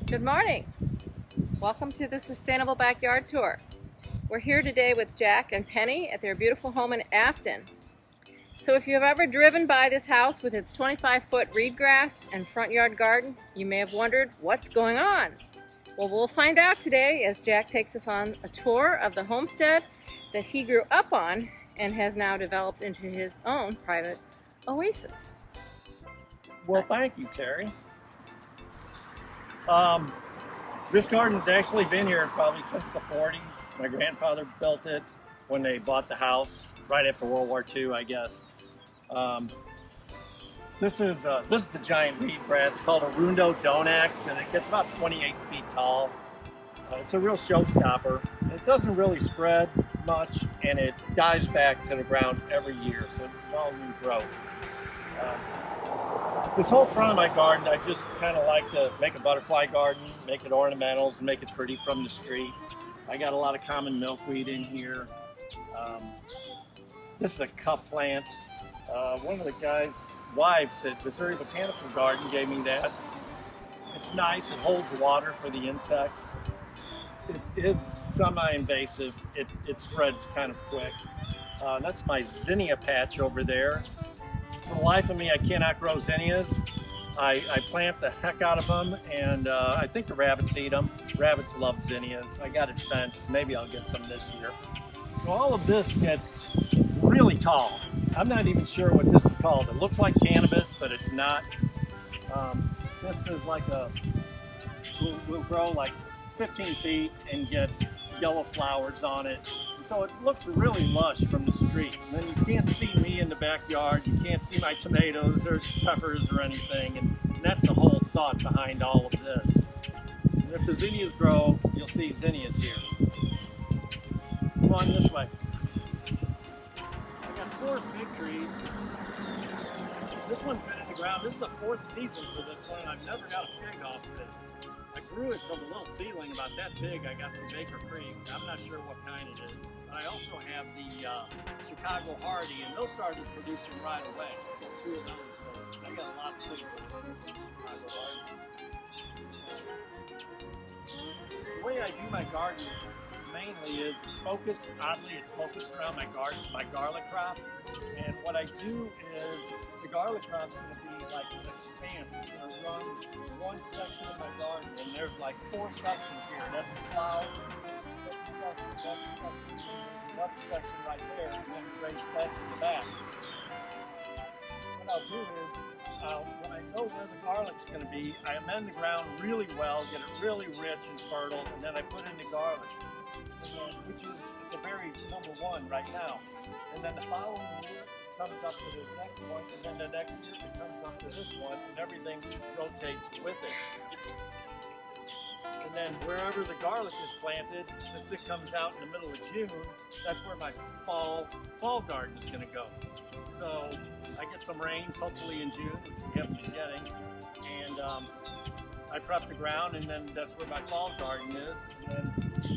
Good morning. Welcome to the Sustainable Backyard Tour. We're here today with Jack and Penny at their beautiful home in Affton. So if you've ever driven by this house with its 25-foot reed grass and front yard garden, you may have wondered what's going on. Well, we'll find out today as Jack takes us on a tour of the homestead that he grew up on and has now developed into his own private oasis. Well, thank you, Terry. This garden's actually been here probably since the 40s. My grandfather built it when they bought the house right after World War II, I guess. This is the giant reed grass called a Rundo Donax, and it gets about 28 feet tall. It's a real showstopper. It doesn't really spread much, and it dives back to the ground every year, so it's all new growth. This whole front of my garden, I just kind of like to make a butterfly garden, make it ornamentals, and make it pretty from the street. I got a lot of common milkweed in here. This is a cup plant. One of the guys' wives at Missouri Botanical Garden gave me that. It's nice, it holds water for the insects. It is semi-invasive, it spreads kind of quick. That's my zinnia patch over there. For the life of me, I cannot grow zinnias. I plant the heck out of them, and I think the rabbits eat them. Rabbits love zinnias. I got it fenced. Maybe I'll get some this year. So all of this gets really tall. I'm not even sure what this is called. It looks like cannabis, but it's not. This is like will grow like 15 feet and get yellow flowers on it. So it looks really lush from the street. And then you can't see me in the backyard. You can't see my tomatoes or peppers or anything. And that's the whole thought behind all of this. And if the zinnias grow, you'll see zinnias here. Come on this way. I got 4 fig trees. This one's been in the ground. This is the 4th season for this one. I've never got a fig off of it. I grew it from a little seedling about that big I got from Baker Creek. I'm not sure what kind it is. But I also have the Chicago Hardy, and those started producing right away. 2 of those, so I got a lot of figs from Chicago Hardy. The way I do my garden mainly is it's focused, oddly it's focused around my garden, my garlic crop. And what I do is the garlic crop's going to be like an expanse. It's going to run one section of my garden, and there's like 4 sections here. That's the flower, another section right there, and then raised beds in the back. What I'll do is, when I know where the garlic's going to be, I amend the ground really well, get it really rich and fertile, and then I put in the garlic, which is the very #1 right now. And then the following year it comes up to this next one, and then the next year it comes up to this one, and everything rotates with it. And then wherever the garlic is planted, since it comes out in the middle of June, that's where my fall garden is going to go. So I get some rains, hopefully in June, which we haven't been getting, and I prep the ground, and then that's where my fall garden is. And then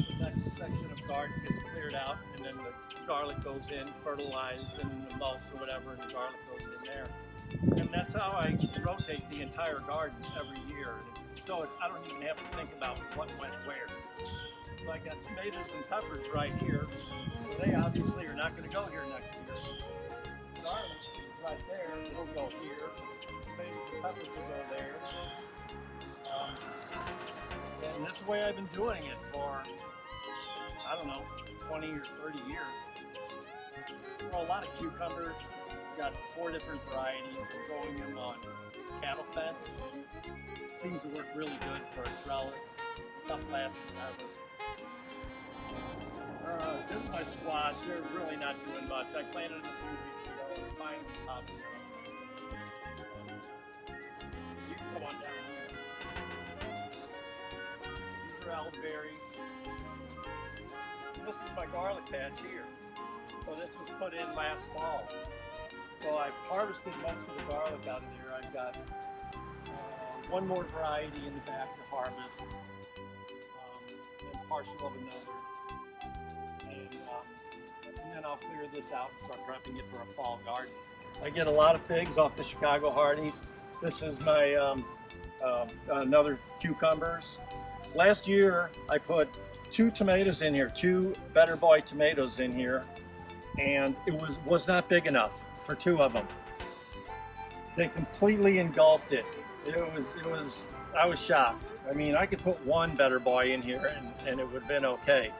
the next section of garden gets cleared out, and then the garlic goes in, fertilized, and the mulch or whatever, and the garlic goes in there. And that's how I rotate the entire garden every year. So I don't even have to think about what went where. So I got tomatoes and peppers right here. So they obviously are not going to go here next year. Garlic is right there. It'll go here. Tomatoes and peppers will go there. And that's the way I've been doing it for, I don't know, 20 or 30 years. Grow a lot of cucumbers. Got 4 different varieties. I'm growing them on cattle fence. Seems to work really good for a trellis. Stuff lasts forever. This is my squash. They're really not doing much. I planted them a few weeks ago. It's finally popping up. You can go on down here. These are elderberries. This is my garlic patch here. So this was put in last fall. So I've harvested most of the garlic out of there. I've got 1 more variety in the back to harvest, and partial of another. And then I'll clear this out and start prepping it for a fall garden. I get a lot of figs off the Chicago Hardies. This is my another cucumbers. Last year, I put 2 tomatoes in here, 2 Better Boy tomatoes in here, and it was not big enough for 2 of them. They completely engulfed it. I was shocked. I mean, I could put 1 Better Boy in here and it would have been okay.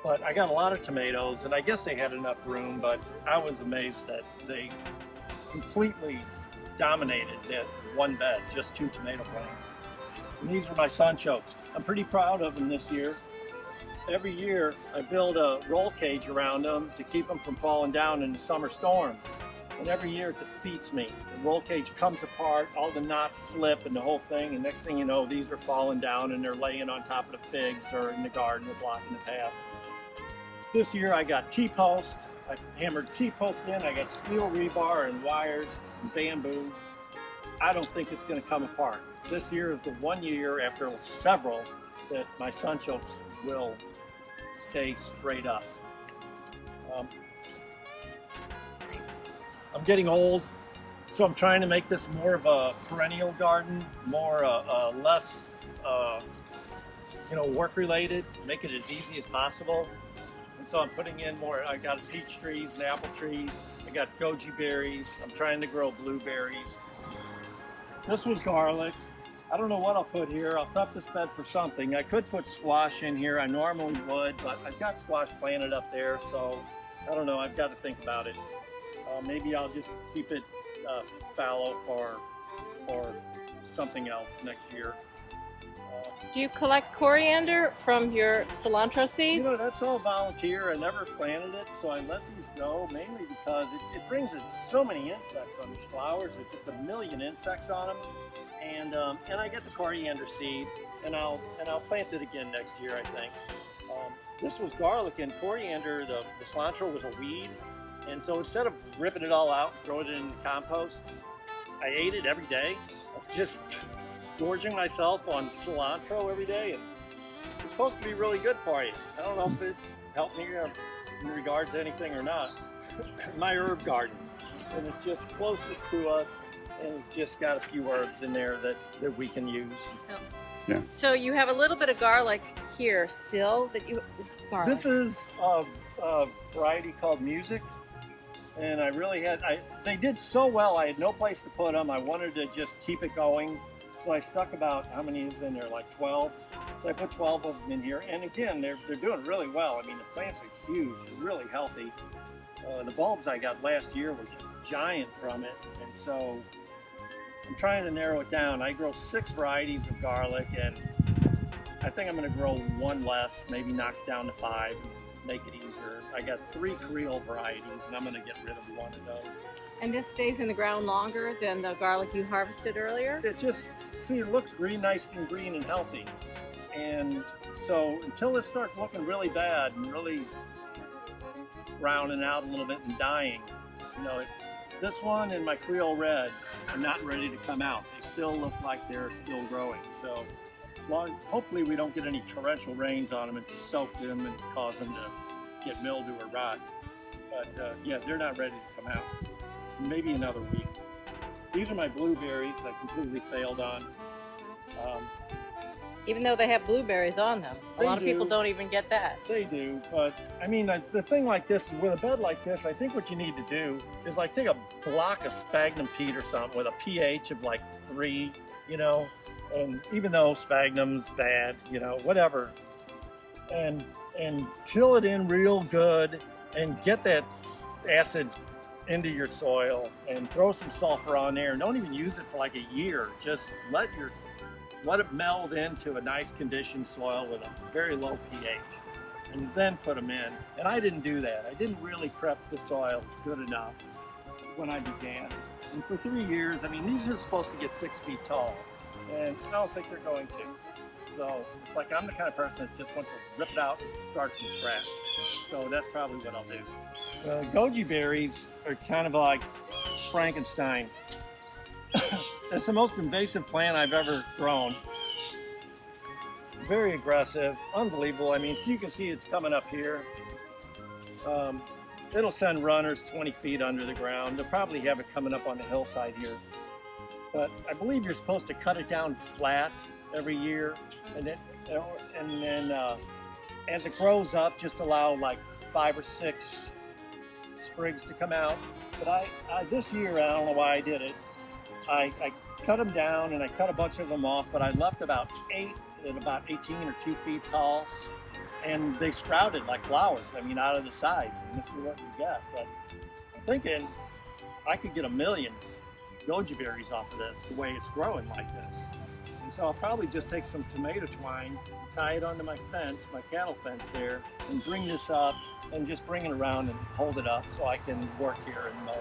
But I got a lot of tomatoes, and I guess they had enough room, but I was amazed that they completely dominated that 1 bed, just 2 tomato plants. And these are my sunchokes. I'm pretty proud of them this year. Every year I build a roll cage around them to keep them from falling down in the summer storms. And every year it defeats me. The roll cage comes apart, all the knots slip and the whole thing, and next thing you know, these are falling down and they're laying on top of the figs or in the garden or blocking the path. This year I got T-post. I hammered T-post in. I got steel rebar and wires and bamboo. I don't think it's going to come apart. This year is the 1 year after several that my sunchokes will stay straight up. Nice. I'm getting old, so I'm trying to make this more of a perennial garden, more less, work related, make it as easy as possible. And so I'm putting in more. I got peach trees and apple trees. I got goji berries. I'm trying to grow blueberries. This was garlic. I don't know what I'll put here. I'll prep this bed for something. I could put squash in here. I normally would, but I've got squash planted up there, so I don't know. I've got to think about it. Maybe I'll just keep it fallow for something else next year. Do you collect coriander from your cilantro seeds? You know, that's all volunteer. I never planted it, so I let these go, mainly because it brings in so many insects on these flowers. There's just a million insects on them. And I get the coriander seed, and I'll plant it again next year, I think. This was garlic, and coriander, the cilantro was a weed, and so instead of ripping it all out and throwing it in the compost, I ate it every day. I was just gorging myself on cilantro every day, and it's supposed to be really good for you. I don't know if it helped me in regards to anything or not. My herb garden, and it's just closest to us. And it's just got a few herbs in there that we can use. Yeah. So you have a little bit of garlic here still that you. Garlic. This is a variety called Music, and I really had. They did so well. I had no place to put them. I wanted to just keep it going, so I stuck about how many is in there? Like 12. So I put 12 of them in here, and again, they're doing really well. I mean, the plants are huge, they're really healthy. The bulbs I got last year were just giant from it, and so. I'm trying to narrow it down. I grow 6 varieties of garlic, and I think I'm going to grow 1 less, maybe knock it down to 5, make it easier. I got 3 Creole varieties, and I'm going to get rid of 1 of those. And this stays in the ground longer than the garlic you harvested earlier? It just, see, it looks green, nice and green and healthy. And so until it starts looking really bad and really browning out a little bit and dying, it's this one and my Creole Red are not ready to come out. They still look like they're still growing. So hopefully we don't get any torrential rains on them and soak them and cause them to get mildew or rot. But yeah, they're not ready to come out. Maybe another week. These are my blueberries I completely failed on. Even though they have blueberries on them. A lot of people do. don't even get that. They do, but I mean, the thing like this, with a bed like this, I think what you need to do is like take a block of sphagnum peat or something with a pH of like 3, and even though sphagnum's bad, whatever, and till it in real good and get that acid into your soil and throw some sulfur on there, and don't even use it for like a year. Just let it meld into a nice conditioned soil with a very low pH, and then put them in. And I didn't do that. I didn't really prep the soil good enough when I began. And for 3 years, I mean, these are supposed to get 6 feet tall, and I don't think they're going to. So it's like I'm the kind of person that just wants to rip it out and start from scratch. So that's probably what I'll do. The goji berries are kind of like Frankenstein. It's the most invasive plant I've ever grown. Very aggressive, unbelievable. I mean, so you can see it's coming up here. It'll send runners 20 feet under the ground. They'll probably have it coming up on the hillside here. but I believe you're supposed to cut it down flat every year, and then as it grows up, just allow like 5 or 6 sprigs to come out. But I this year, I don't know why I did it. I cut them down and I cut a bunch of them off, but I left about 8 at about 18 or 2 feet tall, and they sprouted like flowers. I mean, out of the sides, and this is what you get. But I'm thinking I could get 1 million goji berries off of this, the way it's growing like this. And so I'll probably just take some tomato twine, tie it onto my fence, my cattle fence there, and bring this up and just bring it around and hold it up so I can work here and mow.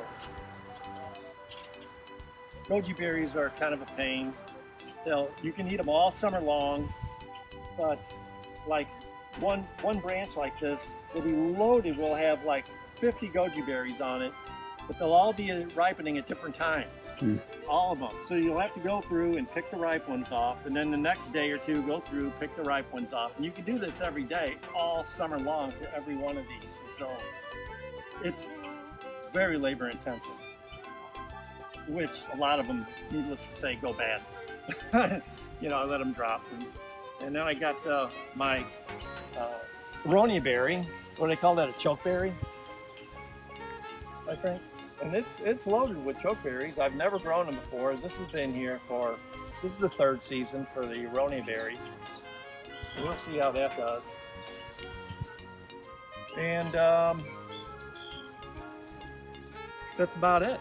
Goji berries are kind of a pain. You can eat them all summer long, but like one branch like this will be loaded, will have like 50 goji berries on it, but they'll all be ripening at different times, all of them. So you'll have to go through and pick the ripe ones off, and then the next day or two go through, pick the ripe ones off. And you can do this every day, all summer long, to every one of these. And so it's very labor intensive, which a lot of them, needless to say, go bad. You know, I let them drop. And then I got my Perennial berry. What do they call that? A chokeberry, I think. And it's loaded with chokeberries. I've never grown them before. This has been here this is the 3rd season for the Perennial berries. So we'll see how that does. And that's about it.